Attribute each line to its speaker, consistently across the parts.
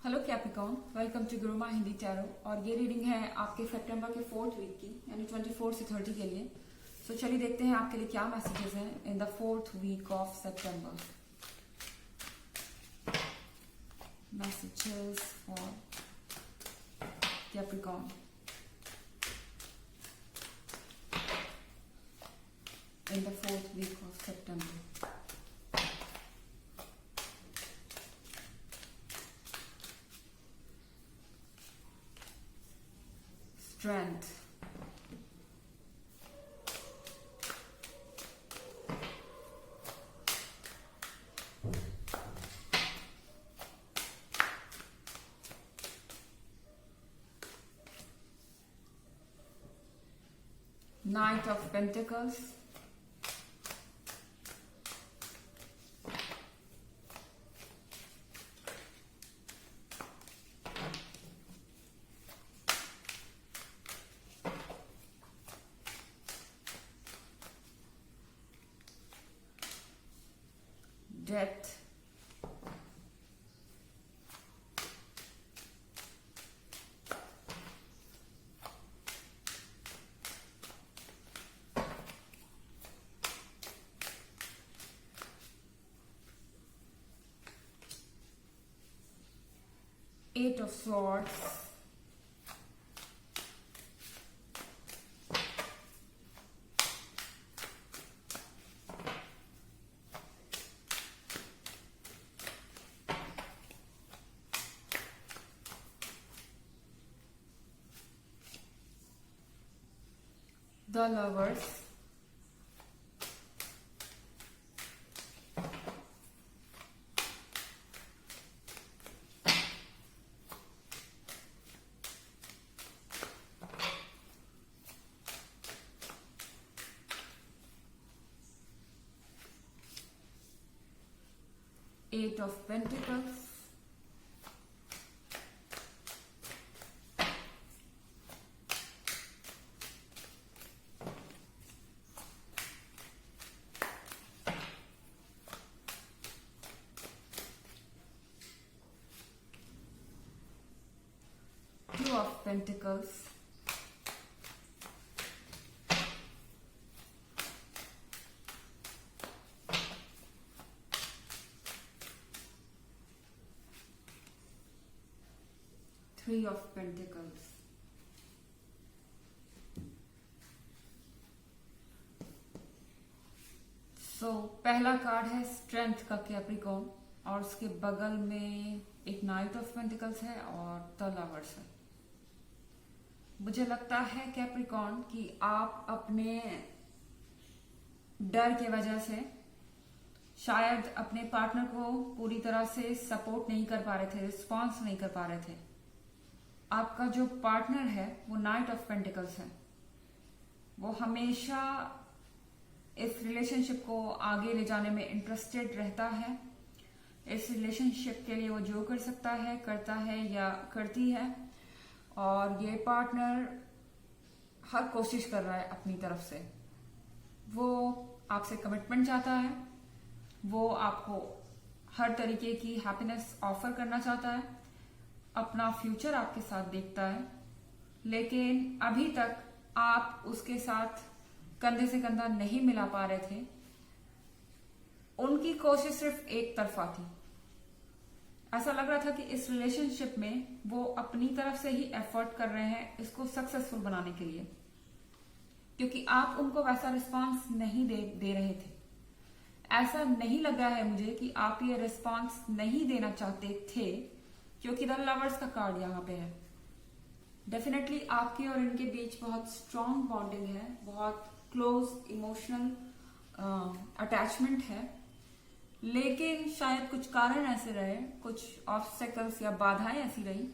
Speaker 1: Hello Capricorn, welcome to Guruma Hindi tarot. और ये reading है आपके सितंबर के 4th वीक की, यानी 24 से 30 के लिए। सो चलिए देखते हैं आपके लिए क्या मैसेजेस हैं in the 4th week of September. Messages for Capricorn. In the 4th week of September. Strength. Knight of Pentacles. Death. Eight of Swords. The Lovers. Eight of Pentacles. Two of Pentacles. Three of Pentacles. पहला card है strength का Capricorn, और उसके बगल में एक night of pentacles है और द लवर्स है। मुझे लगता है कैप्रिकॉर्न कि आप अपने डर के वजह से शायद अपने पार्टनर को पूरी तरह से सपोर्ट नहीं कर पा रहे थे, रिस्पॉन्स नहीं कर पा रहे थे। आपका जो पार्टनर है वो नाइट ऑफ पेंटिकल्स है। वो हमेशा इस रिलेशनशिप को आगे ले जाने में इंटरेस्टेड रहता है। इस रिलेशनशिप के लिए वो जो कर सकता है करता है या करती है, और ये पार्टनर हर कोशिश कर रहा है अपनी तरफ से। वो आपसे कमिटमेंट चाहता है, वो आपको हर तरीके की हैप्पीनेस ऑफर करना चाहता है, अपना फ्यूचर आपके साथ देखता है, लेकिन अभी तक आप उसके साथ कंधे से कंधा नहीं मिला पा रहे थे। उनकी कोशिश सिर्फ एक तरफा थी। ऐसा लग रहा था कि इस रिलेशनशिप में वो अपनी तरफ से ही एफर्ट कर रहे हैं इसको सक्सेसफुल बनाने के लिए, क्योंकि आप उनको वैसा रिस्पांस नहीं दे रहे थे। ऐसा नहीं लग रहा है मुझे कि आप ये रिस्पांस नहीं देना चाहते थे, क्योंकि द लवर्स का कार्ड यहाँ पे है। डेफिनेटली आपके और इनके बीच बहुत स्ट्रॉन्ग बॉन्डिंग है, बहुत क्लोज इमोशनल अटैचमेंट है, लेकिन शायद कुछ कारण ऐसे रहे, कुछ ऑब्स्टेकल्स या बाधाएं ऐसी रही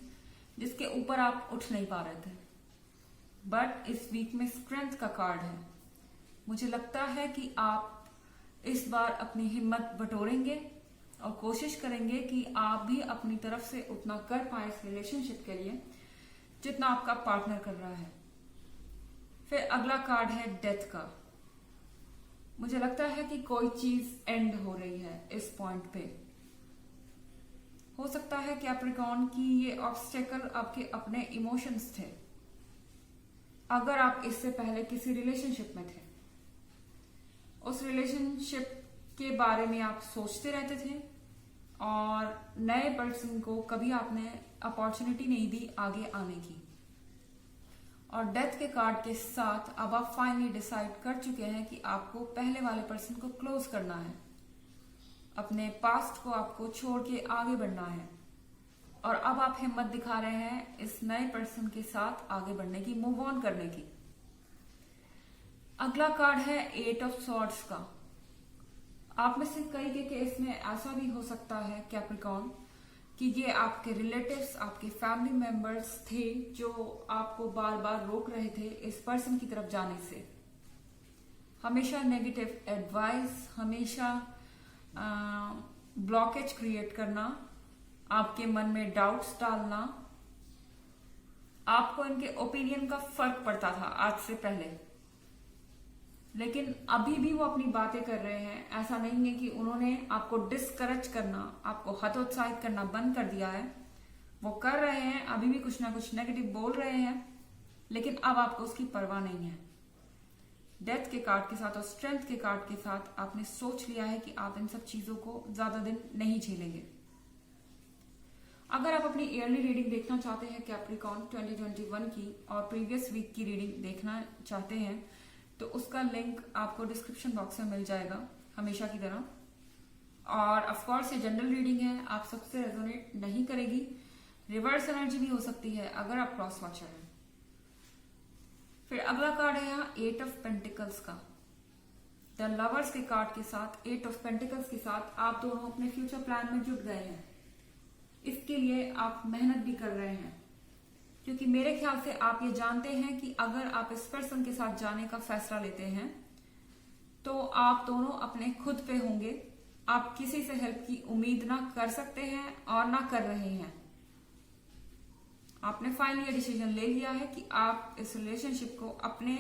Speaker 1: जिसके ऊपर आप उठ नहीं पा रहे थे। बट इस वीक में स्ट्रेंथ का कार्ड है। मुझे लगता है कि आप इस बार अपनी हिम्मत बटोरेंगे और कोशिश करेंगे कि आप भी अपनी तरफ से उतना कर पाए इस रिलेशनशिप के लिए जितना आपका पार्टनर कर रहा है। फिर अगला कार्ड है डेथ का। मुझे लगता है कि कोई चीज एंड हो रही है इस पॉइंट पे। हो सकता है कैप्रिकॉर्न की ये ऑब्स्टेकल आपके अपने इमोशंस थे। अगर आप इससे पहले किसी रिलेशनशिप में थे, उस रिलेशनशिप के बारे में आप सोचते रहते थे और नए पर्सन को कभी आपने अपॉर्चुनिटी नहीं दी आगे आने की, और डेथ के कार्ड के साथ अब आप फाइनली डिसाइड कर चुके हैं कि आपको पहले वाले पर्सन को क्लोज करना है, अपने पास्ट को आपको छोड़ के आगे बढ़ना है, और अब आप हिम्मत दिखा रहे हैं इस नए पर्सन के साथ आगे बढ़ने की, मूव ऑन करने की। अगला कार्ड है 8 ऑफ सॉर्ड्स का। आप में से कई के केस में ऐसा भी हो सकता है कैप्रिकॉर्न कि ये आपके रिलेटिव्स, आपके फैमिली मेंबर्स थे जो आपको बार बार रोक रहे थे इस पर्सन की तरफ जाने से। हमेशा नेगेटिव एडवाइस, हमेशा ब्लॉकेज क्रिएट करना, आपके मन में डाउट्स डालना, आपको इनके ओपिनियन का फर्क पड़ता था आज से पहले, लेकिन अभी भी वो अपनी बातें कर रहे हैं। ऐसा नहीं है कि उन्होंने आपको डिस्करेज करना, आपको हतोत्साहित करना बंद कर दिया है। वो कर रहे हैं, अभी भी कुछ ना कुछ नेगेटिव बोल रहे हैं, लेकिन अब आपको उसकी परवाह नहीं है। डेथ के कार्ड के साथ और स्ट्रेंथ के कार्ड के साथ आपने सोच लिया है कि आप इन सब चीजों को ज्यादा दिन नहीं झेलेंगे। अगर आप अपनी ईयरली रीडिंग देखना चाहते हैं कैप्रिकॉर्न 2021 की, और प्रीवियस वीक की रीडिंग देखना चाहते हैं, तो उसका लिंक आपको डिस्क्रिप्शन बॉक्स में मिल जाएगा हमेशा की तरह। और ऑफकोर्स ये जनरल रीडिंग है, आप सबसे रेजोनेट नहीं करेगी। रिवर्स एनर्जी भी हो सकती है अगर आप क्रॉस वॉचर हैं। फिर अगला कार्ड है यहाँ 8 ऑफ पेंटिकल्स का। द लवर्स के कार्ड के साथ 8 ऑफ पेंटिकल्स के साथ आप दोनों अपने फ्यूचर प्लान में जुट गए हैं। इसके लिए आप मेहनत भी कर रहे हैं, क्योंकि मेरे ख्याल से आप ये जानते हैं कि अगर आप इस पर्सन के साथ जाने का फैसला लेते हैं तो आप दोनों अपने खुद पे होंगे। आप किसी से हेल्प की उम्मीद ना कर सकते हैं और ना कर रहे हैं। आपने फाइनली ये डिसीजन ले लिया है कि आप इस रिलेशनशिप को अपने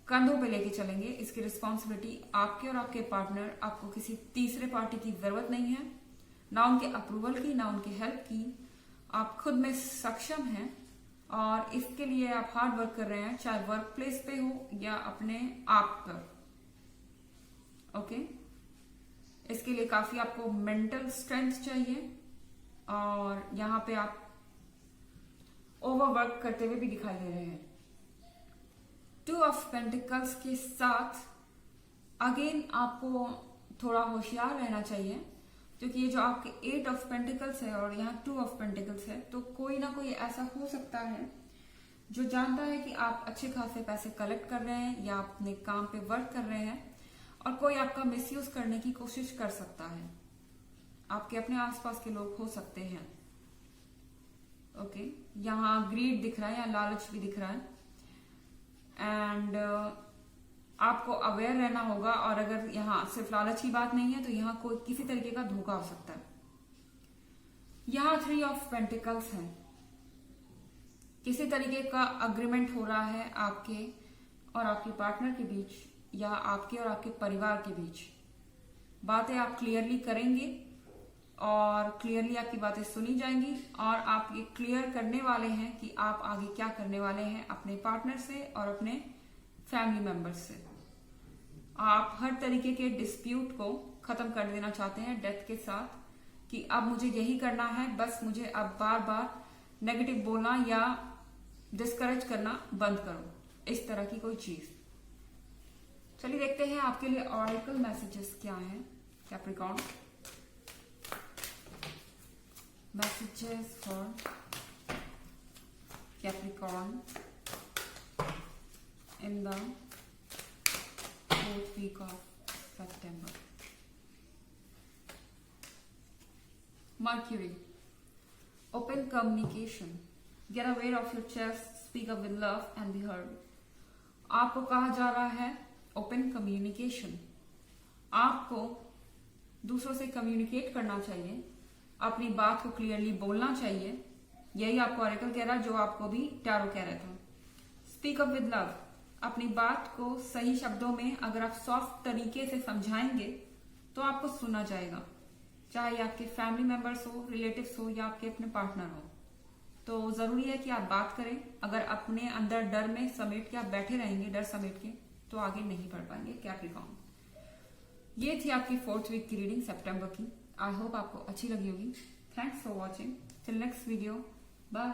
Speaker 1: कंधों पे लेके चलेंगे। इसकी रिस्पॉन्सिबिलिटी आपके और आपके पार्टनर, आपको किसी तीसरे पार्टी की जरूरत नहीं है, ना उनके अप्रूवल की, ना उनकी हेल्प की। आप खुद में सक्षम हैं और इसके लिए आप हार्ड वर्क कर रहे हैं, चाहे वर्क प्लेस पे हो या अपने आप पर। ओके, इसके लिए काफी आपको मेंटल स्ट्रेंथ चाहिए, और यहां पे आप ओवरवर्क करते हुए भी दिखाई दे रहे हैं। 2 ऑफ पेंटिकल्स के साथ अगेन आपको थोड़ा होशियार रहना चाहिए, क्योंकि ये जो आपके 8 ऑफ पेंटिकल्स है और यहाँ 2 ऑफ पेंटिकल्स है, तो कोई ना कोई ऐसा हो सकता है जो जानता है कि आप अच्छे खासे पैसे कलेक्ट कर रहे हैं या अपने काम पे वर्क कर रहे हैं, और कोई आपका मिसयूज करने की कोशिश कर सकता है। आपके अपने आसपास के लोग हो सकते हैं। ओके, यहाँ ग्रीड दिख रहा है या लालच भी दिख रहा है, एंड आपको अवेयर रहना होगा। और अगर यहाँ सिर्फ लालच की बात नहीं है तो यहाँ कोई किसी तरीके का धोखा हो सकता है। यहाँ 3 ऑफ पेंटिकल्स है, किसी तरीके का अग्रीमेंट हो रहा है आपके और आपके पार्टनर के बीच, या आपके और आपके परिवार के बीच। बातें आप क्लियरली करेंगे और क्लियरली आपकी बातें सुनी जाएंगी, और आप ये क्लियर करने वाले हैं कि आप आगे क्या करने वाले हैं अपने पार्टनर से और अपने फैमिली मेंबर्स से। आप हर तरीके के डिस्प्यूट को खत्म कर देना चाहते हैं डेथ के साथ, कि अब मुझे यही करना है, बस मुझे अब बार बार नेगेटिव बोलना या डिस्करेज करना बंद करो, इस तरह की कोई चीज। चलिए देखते हैं आपके लिए ऑरेकल मैसेजेस क्या हैं Capricorn. Messages for Capricorn in the 4th week of September. Mercury, open communication, get aware of your chest, speak up with love and be heard. आपको कहा जा रहा है ओपन कम्युनिकेशन, आपको दूसरों से कम्युनिकेट करना चाहिए, अपनी बात को क्लियरली बोलना चाहिए। यही आपको ऑरेकल कह रहा है, जो आपको भी टैरो कह रहा था। स्पीक अप विद लव, अपनी बात को सही शब्दों में अगर आप सॉफ्ट तरीके से समझाएंगे तो आपको सुना जाएगा। चाहे आपके फैमिली मेंबर्स हो, रिलेटिव्स हो या आपके अपने पार्टनर हो। तो जरूरी है कि आप बात करें। अगर अपने अंदर डर में समेट के आप बैठे रहेंगे, डर समेट के, तो आगे नहीं बढ़ पाएंगे। कैप्रिकॉर्न, ये थी आपकी 4th वीक की रीडिंग सितंबर की। आई होप आपको अच्छी लगी होगी। Thanks for watching. Till next video, bye.